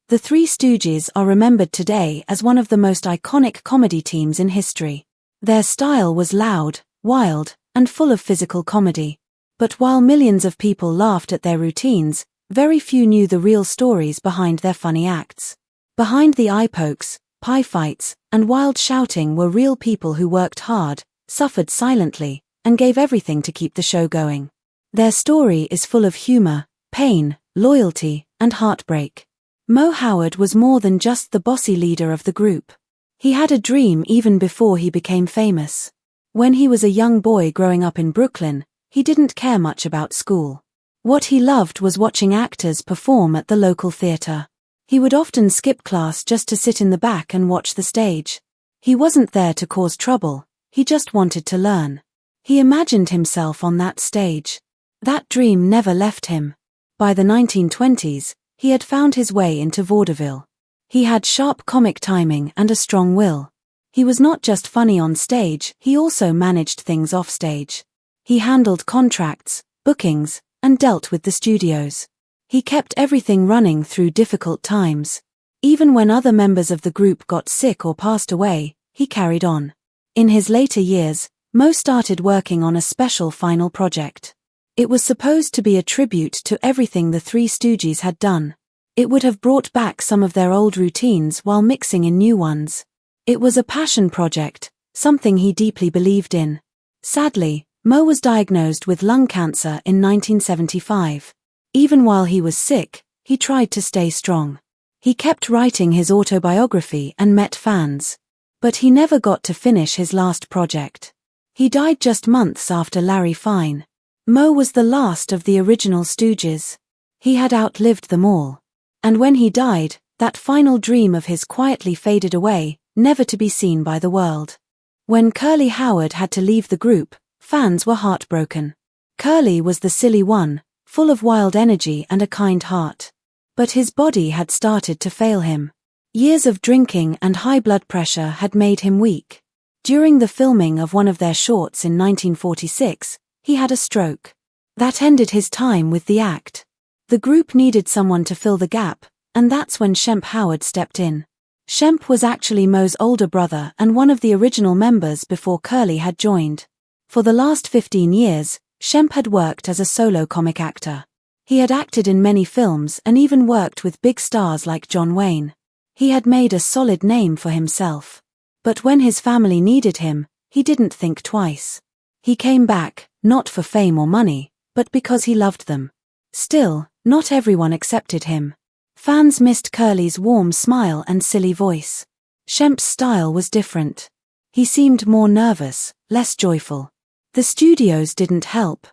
The Three Stooges are remembered today as one of the most iconic comedy teams in history. Their style was loud, wild, and full of physical comedy. But while millions of people laughed at their routines, very few knew the real stories behind their funny acts. Behind the eye pokes, pie fights, and wild shouting were real people who worked hard, suffered silently, and gave everything to keep the show going. Their story is full of humor, pain, loyalty, and heartbreak. Mo Howard was more than just the bossy leader of the group. He had a dream even before he became famous. When he was a young boy growing up in Brooklyn, he didn't care much about school. What he loved was watching actors perform at the local theater. He would often skip class just to sit in the back and watch the stage. He wasn't there to cause trouble, he just wanted to learn. He imagined himself on that stage. That dream never left him. By the 1920s, he had found his way into vaudeville. He had sharp comic timing and a strong will. He was not just funny on stage, he also managed things offstage. He handled contracts, bookings, and dealt with the studios. He kept everything running through difficult times. Even when other members of the group got sick or passed away, he carried on. In his later years, Mo started working on a special final project. It was supposed to be a tribute to everything the Three Stooges had done. It would have brought back some of their old routines while mixing in new ones. It was a passion project, something he deeply believed in. Sadly, Mo was diagnosed with lung cancer in 1975. Even while he was sick, he tried to stay strong. He kept writing his autobiography and met fans. But he never got to finish his last project. He died just months after Larry Fine. Mo was the last of the original Stooges. He had outlived them all. And when he died, that final dream of his quietly faded away, never to be seen by the world. When Curly Howard had to leave the group, fans were heartbroken. Curly was the silly one, full of wild energy and a kind heart. But his body had started to fail him. Years of drinking and high blood pressure had made him weak. During the filming of one of their shorts in 1946, he had a stroke. That ended his time with the act. The group needed someone to fill the gap, and that's when Shemp Howard stepped in. Shemp was actually Mo's older brother and one of the original members before Curly had joined. For the last 15 years, Shemp had worked as a solo comic actor. He had acted in many films and even worked with big stars like John Wayne. He had made a solid name for himself. But when his family needed him, he didn't think twice. He came back, not for fame or money, but because he loved them. Still, not everyone accepted him. Fans missed Curly's warm smile and silly voice. Shemp's style was different. He seemed more nervous, less joyful. The studios didn't help.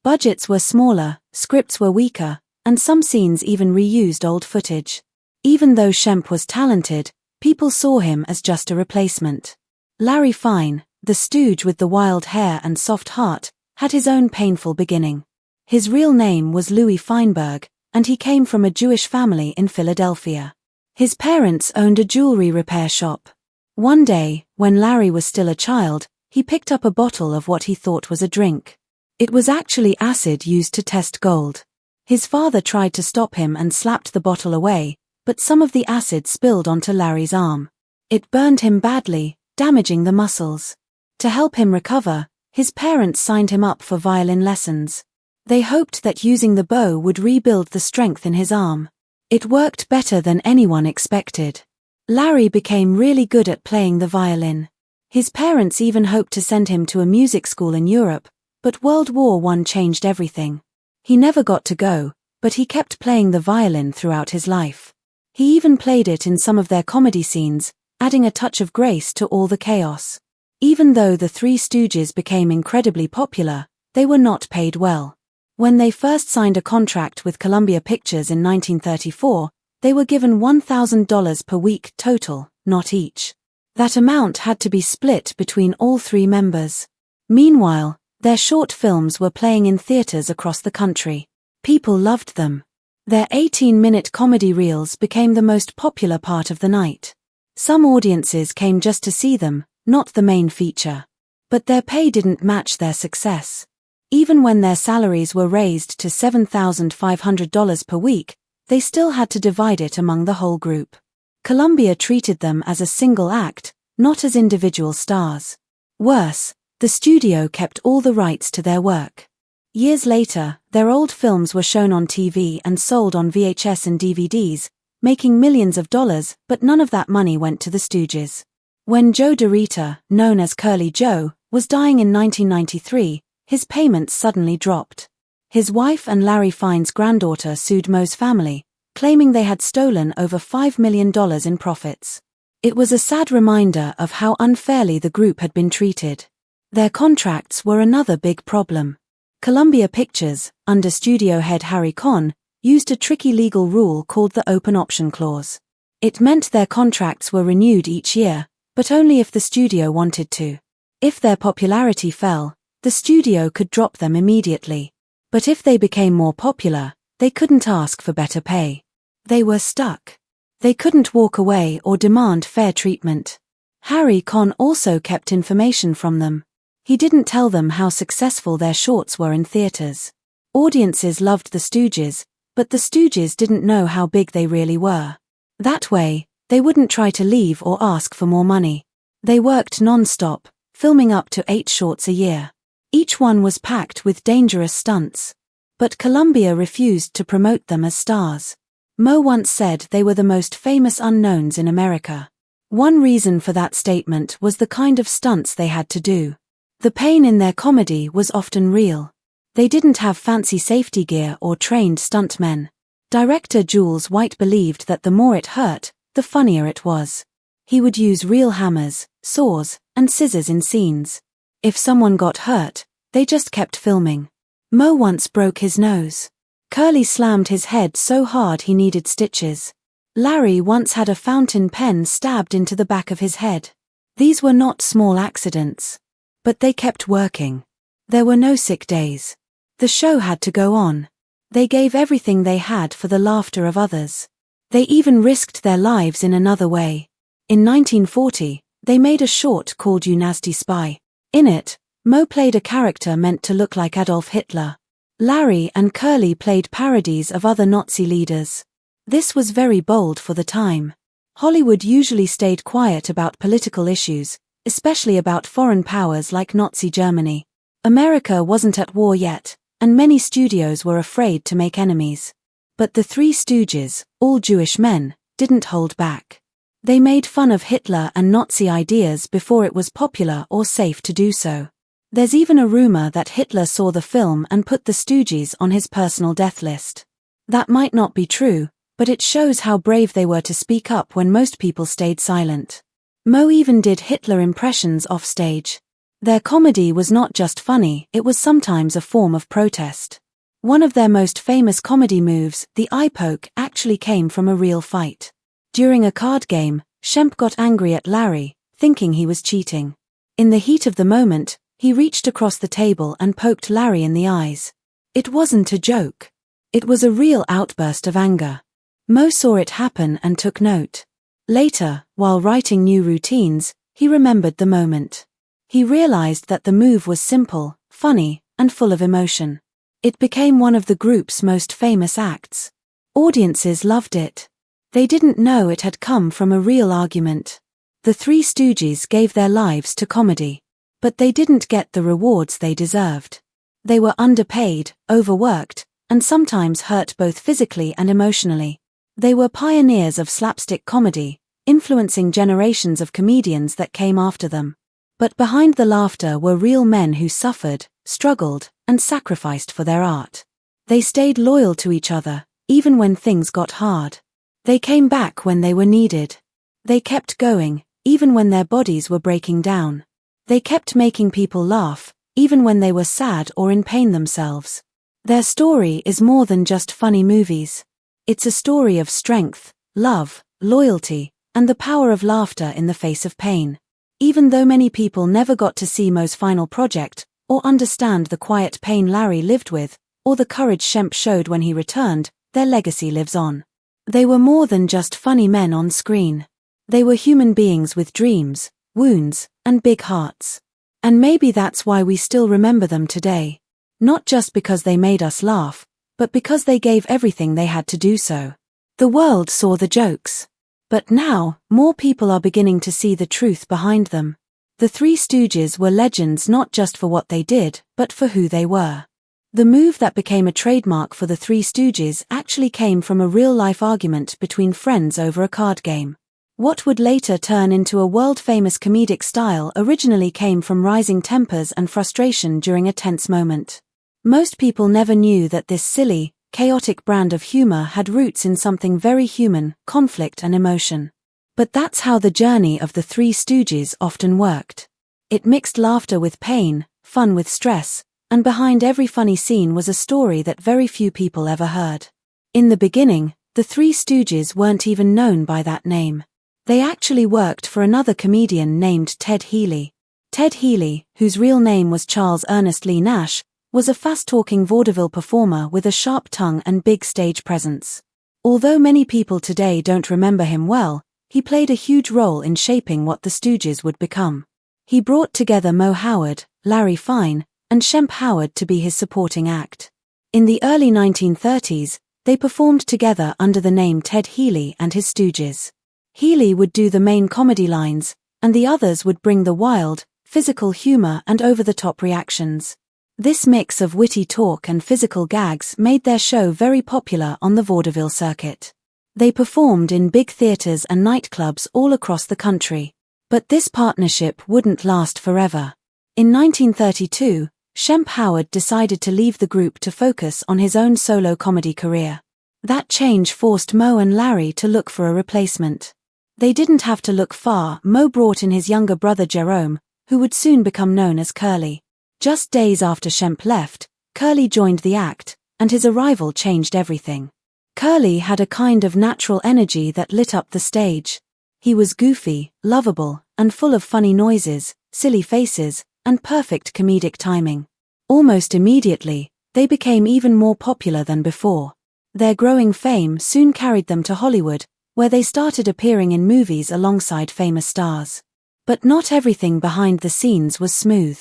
Budgets were smaller, scripts were weaker, and some scenes even reused old footage. Even though Shemp was talented, people saw him as just a replacement. Larry Fine, the stooge with the wild hair and soft heart, had his own painful beginning. His real name was Louis Feinberg, and he came from a Jewish family in Philadelphia. His parents owned a jewelry repair shop. One day, when Larry was still a child, he picked up a bottle of what he thought was a drink. It was actually acid used to test gold. His father tried to stop him and slapped the bottle away, but some of the acid spilled onto Larry's arm. It burned him badly, damaging the muscles. To help him recover, his parents signed him up for violin lessons. They hoped that using the bow would rebuild the strength in his arm. It worked better than anyone expected. Larry became really good at playing the violin. His parents even hoped to send him to a music school in Europe, but World War I changed everything. He never got to go, but he kept playing the violin throughout his life. He even played it in some of their comedy scenes, adding a touch of grace to all the chaos. Even though the Three Stooges became incredibly popular, they were not paid well. When they first signed a contract with Columbia Pictures in 1934, they were given $1,000 per week total, not each. That amount had to be split between all three members. Meanwhile, their short films were playing in theaters across the country. People loved them. Their 18-minute comedy reels became the most popular part of the night. Some audiences came just to see them, not the main feature. But their pay didn't match their success. Even when their salaries were raised to $7,500 per week, they still had to divide it among the whole group. Columbia treated them as a single act, not as individual stars. Worse, the studio kept all the rights to their work. Years later, their old films were shown on TV and sold on VHS and DVDs, making millions of dollars, but none of that money went to the Stooges. When Joe DeRita, known as Curly Joe, was dying in 1993, his payments suddenly dropped. His wife and Larry Fine's granddaughter sued Moe's family, claiming they had stolen over $5 million in profits. It was a sad reminder of how unfairly the group had been treated. Their contracts were another big problem. Columbia Pictures, under studio head Harry Conn, used a tricky legal rule called the open option clause. It meant their contracts were renewed each year, but only if the studio wanted to. If their popularity fell, the studio could drop them immediately. But if they became more popular, they couldn't ask for better pay. They were stuck. They couldn't walk away or demand fair treatment. Harry Conn also kept information from them. He didn't tell them how successful their shorts were in theaters. Audiences loved the Stooges, but the Stooges didn't know how big they really were. That way, they wouldn't try to leave or ask for more money. They worked non-stop, filming up to 8 shorts a year. Each one was packed with dangerous stunts. But Columbia refused to promote them as stars. Moe once said they were the most famous unknowns in America. One reason for that statement was the kind of stunts they had to do. The pain in their comedy was often real. They didn't have fancy safety gear or trained stuntmen. Director Jules White believed that the more it hurt, the funnier it was. He would use real hammers, saws, and scissors in scenes. If someone got hurt, they just kept filming. Moe once broke his nose. Curly slammed his head so hard he needed stitches. Larry once had a fountain pen stabbed into the back of his head. These were not small accidents. But they kept working. There were no sick days. The show had to go on. They gave everything they had for the laughter of others. They even risked their lives in another way. In 1940, they made a short called You Nasty Spy. In it, Moe played a character meant to look like Adolf Hitler. Larry and Curly played parodies of other Nazi leaders. This was very bold for the time. Hollywood usually stayed quiet about political issues, especially about foreign powers like Nazi Germany. America wasn't at war yet, and many studios were afraid to make enemies. But the Three Stooges, all Jewish men, didn't hold back. They made fun of Hitler and Nazi ideas before it was popular or safe to do so. There's even a rumor that Hitler saw the film and put the Stooges on his personal death list. That might not be true, but it shows how brave they were to speak up when most people stayed silent. Moe even did Hitler impressions offstage. Their comedy was not just funny, it was sometimes a form of protest. One of their most famous comedy moves, the eye poke, actually came from a real fight. During a card game, Shemp got angry at Larry, thinking he was cheating. In the heat of the moment, he reached across the table and poked Larry in the eyes. It wasn't a joke. It was a real outburst of anger. Moe saw it happen and took note. Later, while writing new routines, he remembered the moment. He realized that the move was simple, funny, and full of emotion. It became one of the group's most famous acts. Audiences loved it. They didn't know it had come from a real argument. The Three Stooges gave their lives to comedy. But they didn't get the rewards they deserved. They were underpaid, overworked, and sometimes hurt both physically and emotionally. They were pioneers of slapstick comedy, influencing generations of comedians that came after them. But behind the laughter were real men who suffered, struggled, and sacrificed for their art. They stayed loyal to each other, even when things got hard. They came back when they were needed. They kept going, even when their bodies were breaking down. They kept making people laugh, even when they were sad or in pain themselves. Their story is more than just funny movies. It's a story of strength, love, loyalty, and the power of laughter in the face of pain. Even though many people never got to see Moe's final project, or understand the quiet pain Larry lived with, or the courage Shemp showed when he returned, their legacy lives on. They were more than just funny men on screen. They were human beings with dreams, wounds, and big hearts. And maybe that's why we still remember them today. Not just because they made us laugh, but because they gave everything they had to do so. The world saw the jokes. But now, more people are beginning to see the truth behind them. The Three Stooges were legends not just for what they did, but for who they were. The move that became a trademark for the Three Stooges actually came from a real-life argument between friends over a card game. What would later turn into a world-famous comedic style originally came from rising tempers and frustration during a tense moment. Most people never knew that this silly, chaotic brand of humor had roots in something very human, conflict and emotion. But that's how the journey of the Three Stooges often worked. It mixed laughter with pain, fun with stress, and behind every funny scene was a story that very few people ever heard. In the beginning, the Three Stooges weren't even known by that name. They actually worked for another comedian named Ted Healy. Ted Healy, whose real name was Charles Ernest Lee Nash, was a fast-talking vaudeville performer with a sharp tongue and big stage presence. Although many people today don't remember him well, he played a huge role in shaping what the Stooges would become. He brought together Moe Howard, Larry Fine, and Shemp Howard to be his supporting act. In the early 1930s, they performed together under the name Ted Healy and his Stooges. Healy would do the main comedy lines, and the others would bring the wild, physical humor and over-the-top reactions. This mix of witty talk and physical gags made their show very popular on the vaudeville circuit. They performed in big theaters and nightclubs all across the country. But this partnership wouldn't last forever. In 1932, Shemp Howard decided to leave the group to focus on his own solo comedy career. That change forced Moe and Larry to look for a replacement. They didn't have to look far. Moe brought in his younger brother Jerome, who would soon become known as Curly. Just days after Shemp left, Curly joined the act, and his arrival changed everything. Curly had a kind of natural energy that lit up the stage. He was goofy, lovable, and full of funny noises, silly faces, and perfect comedic timing. Almost immediately, they became even more popular than before. Their growing fame soon carried them to Hollywood, where they started appearing in movies alongside famous stars. But not everything behind the scenes was smooth.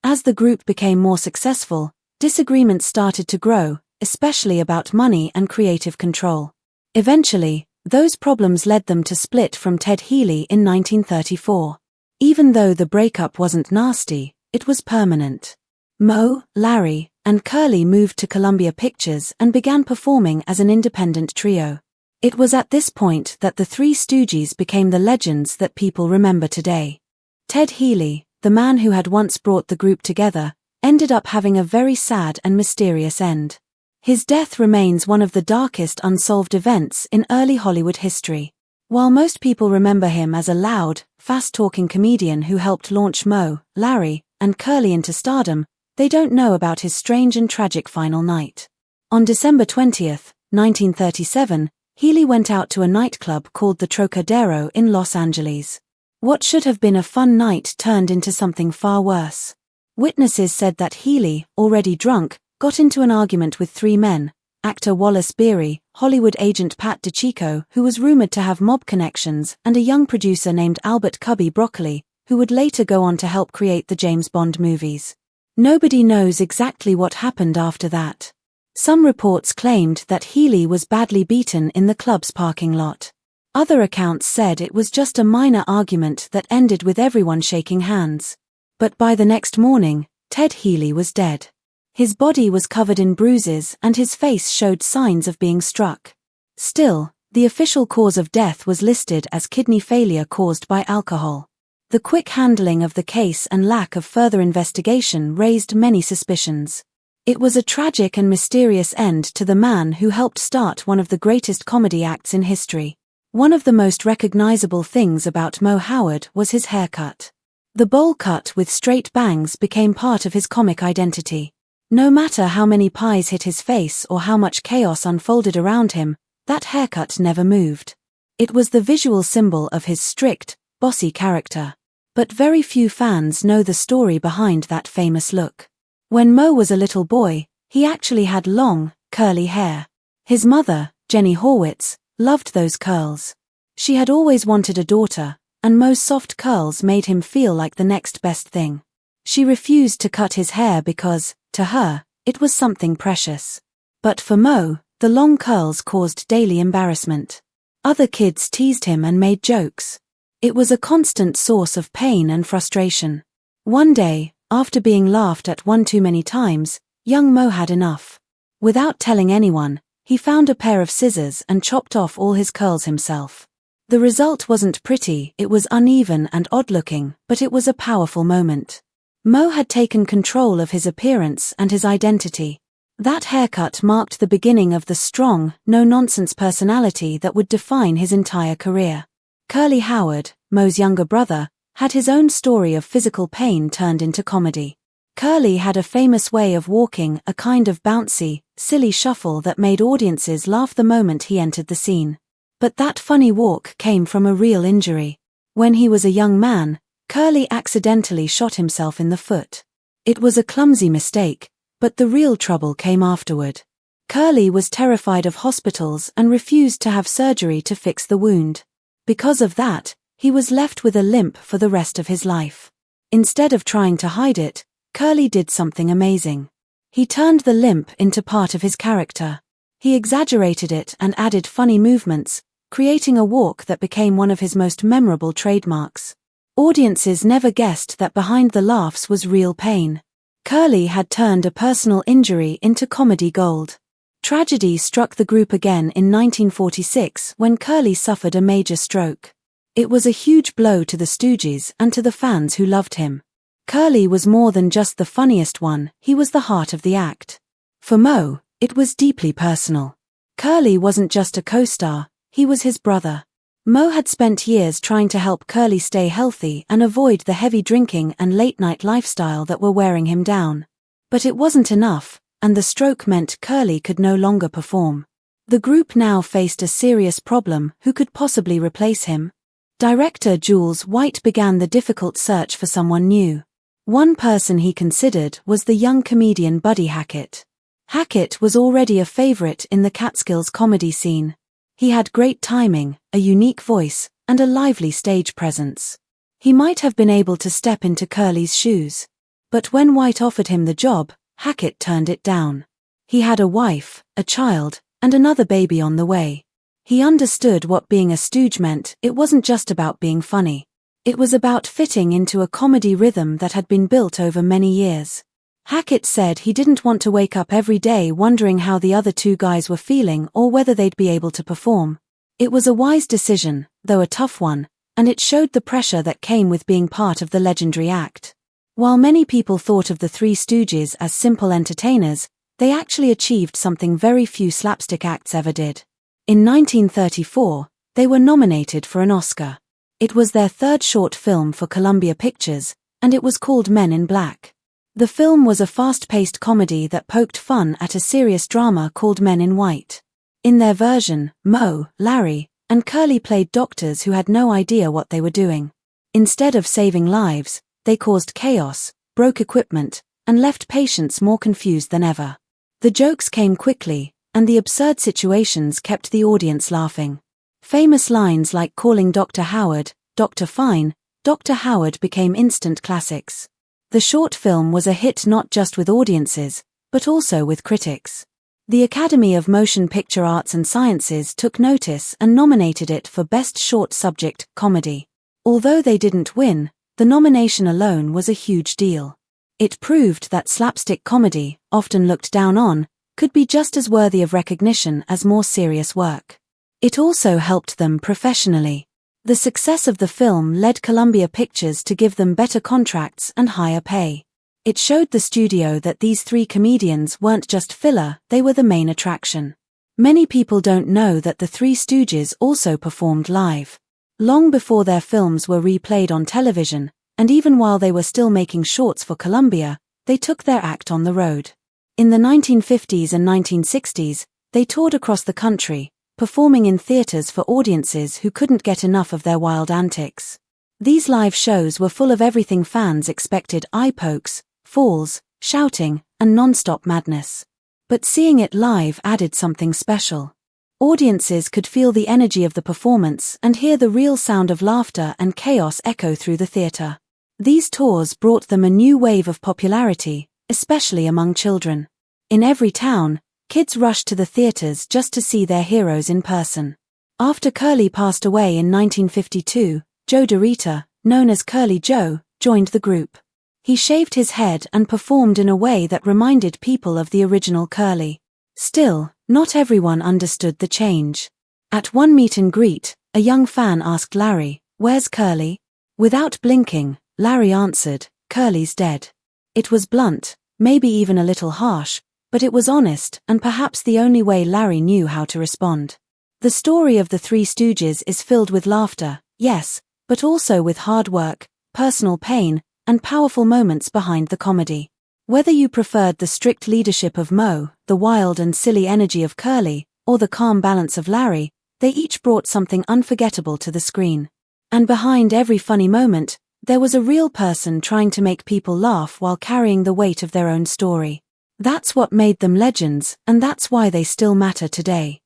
As the group became more successful, disagreements started to grow, especially about money and creative control. Eventually, those problems led them to split from Ted Healy in 1934. Even though the breakup wasn't nasty, it was permanent. Moe, Larry, and Curly moved to Columbia Pictures and began performing as an independent trio. It was at this point that the Three Stooges became the legends that people remember today. Ted Healy, the man who had once brought the group together, ended up having a very sad and mysterious end. His death remains one of the darkest unsolved events in early Hollywood history. While most people remember him as a loud, fast-talking comedian who helped launch Moe, Larry, and Curly into stardom, they don't know about his strange and tragic final night. On December 20, 1937, Healy went out to a nightclub called the Trocadero in Los Angeles. What should have been a fun night turned into something far worse. Witnesses said that Healy, already drunk, got into an argument with three men: actor Wallace Beery, Hollywood agent Pat DiCicco, who was rumored to have mob connections, and a young producer named Albert Cubby Broccoli, who would later go on to help create the James Bond movies. Nobody knows exactly what happened after that. Some reports claimed that Healy was badly beaten in the club's parking lot. Other accounts said it was just a minor argument that ended with everyone shaking hands. But by the next morning, Ted Healy was dead. His body was covered in bruises and his face showed signs of being struck. Still, the official cause of death was listed as kidney failure caused by alcohol. The quick handling of the case and lack of further investigation raised many suspicions. It was a tragic and mysterious end to the man who helped start one of the greatest comedy acts in history. One of the most recognizable things about Moe Howard was his haircut. The bowl cut with straight bangs became part of his comic identity. No matter how many pies hit his face or how much chaos unfolded around him, that haircut never moved. It was the visual symbol of his strict, bossy character. But very few fans know the story behind that famous look. When Moe was a little boy, he actually had long, curly hair. His mother, Jenny Horwitz, loved those curls. She had always wanted a daughter, and Moe's soft curls made him feel like the next best thing. She refused to cut his hair because, to her, it was something precious. But for Moe, The long curls caused daily embarrassment. Other kids teased him and made jokes. It was a constant source of pain and frustration. One day, after being laughed at one too many times, young Mo had enough. Without telling anyone, he found a pair of scissors and chopped off all his curls himself. The result wasn't pretty, it was uneven and odd-looking, but it was a powerful moment. Mo had taken control of his appearance and his identity. That haircut marked the beginning of the strong, no-nonsense personality that would define his entire career. Curly Howard, Mo's younger brother, had his own story of physical pain turned into comedy. Curly had a famous way of walking, a kind of bouncy, silly shuffle that made audiences laugh the moment he entered the scene. But that funny walk came from a real injury. When he was a young man, Curly accidentally shot himself in the foot. It was a clumsy mistake, but the real trouble came afterward. Curly was terrified of hospitals and refused to have surgery to fix the wound. Because of that, he was left with a limp for the rest of his life. Instead of trying to hide it, Curly did something amazing. He turned the limp into part of his character. He exaggerated it and added funny movements, creating a walk that became one of his most memorable trademarks. Audiences never guessed that behind the laughs was real pain. Curly had turned a personal injury into comedy gold. Tragedy struck the group again in 1946 when Curly suffered a major stroke. It was a huge blow to the Stooges and to the fans who loved him. Curly was more than just the funniest one, he was the heart of the act. For Mo, it was deeply personal. Curly wasn't just a co-star, he was his brother. Mo had spent years trying to help Curly stay healthy and avoid the heavy drinking and late-night lifestyle that were wearing him down. But it wasn't enough, and the stroke meant Curly could no longer perform. The group now faced a serious problem: who could possibly replace him? Director Jules White began the difficult search for someone new. One person he considered was the young comedian Buddy Hackit. Hackit was already a favorite in the Catskills comedy scene. He had great timing, a unique voice, and a lively stage presence. He might have been able to step into Curly's shoes. But when White offered him the job, Hackit turned it down. He had a wife, a child, and another baby on the way. He understood what being a stooge meant. It wasn't just about being funny. It was about fitting into a comedy rhythm that had been built over many years. Hackit said he didn't want to wake up every day wondering how the other two guys were feeling or whether they'd be able to perform. It was a wise decision, though a tough one, and it showed the pressure that came with being part of the legendary act. While many people thought of the Three Stooges as simple entertainers, they actually achieved something very few slapstick acts ever did. In 1934, they were nominated for an Oscar. It was their third short film for Columbia Pictures, and it was called Men in Black. The film was a fast-paced comedy that poked fun at a serious drama called Men in White. In their version, Mo, Larry, and Curly played doctors who had no idea what they were doing. Instead of saving lives, they caused chaos, broke equipment, and left patients more confused than ever. The jokes came quickly, and the absurd situations kept the audience laughing. Famous lines like calling Dr. Howard, Dr. Fine, Dr. Howard became instant classics. The short film was a hit not just with audiences, but also with critics. The Academy of Motion Picture Arts and Sciences took notice and nominated it for Best Short Subject, Comedy. Although they didn't win, the nomination alone was a huge deal. It proved that slapstick comedy, often looked down on, could be just as worthy of recognition as more serious work. It also helped them professionally. The success of the film led Columbia Pictures to give them better contracts and higher pay. It showed the studio that these three comedians weren't just filler, they were the main attraction. Many people don't know that the Three Stooges also performed live. Long before their films were replayed on television, and even while they were still making shorts for Columbia, they took their act on the road. In the 1950s and 1960s, they toured across the country, performing in theaters for audiences who couldn't get enough of their wild antics. These live shows were full of everything fans expected: eye pokes, falls, shouting, and non-stop madness. But seeing it live added something special. Audiences could feel the energy of the performance and hear the real sound of laughter and chaos echo through the theater. These tours brought them a new wave of popularity, especially among children. In every town, Kids rushed to the theaters just to see their heroes in person. After Curly passed away in 1952, Joe DeRita, known as Curly Joe, joined the group. He shaved his head and performed in a way that reminded people of the original Curly. Still, not everyone understood the change. At one meet and greet, a young fan asked Larry, "Where's Curly?" Without blinking, Larry answered, "Curly's dead." It was blunt, maybe even a little harsh, but it was honest and perhaps the only way Larry knew how to respond. The story of the Three Stooges is filled with laughter, yes, but also with hard work, personal pain, and powerful moments behind the comedy. Whether you preferred the strict leadership of Moe, the wild and silly energy of Curly, or the calm balance of Larry, they each brought something unforgettable to the screen. And behind every funny moment, there was a real person trying to make people laugh while carrying the weight of their own story. That's what made them legends, and that's why they still matter today.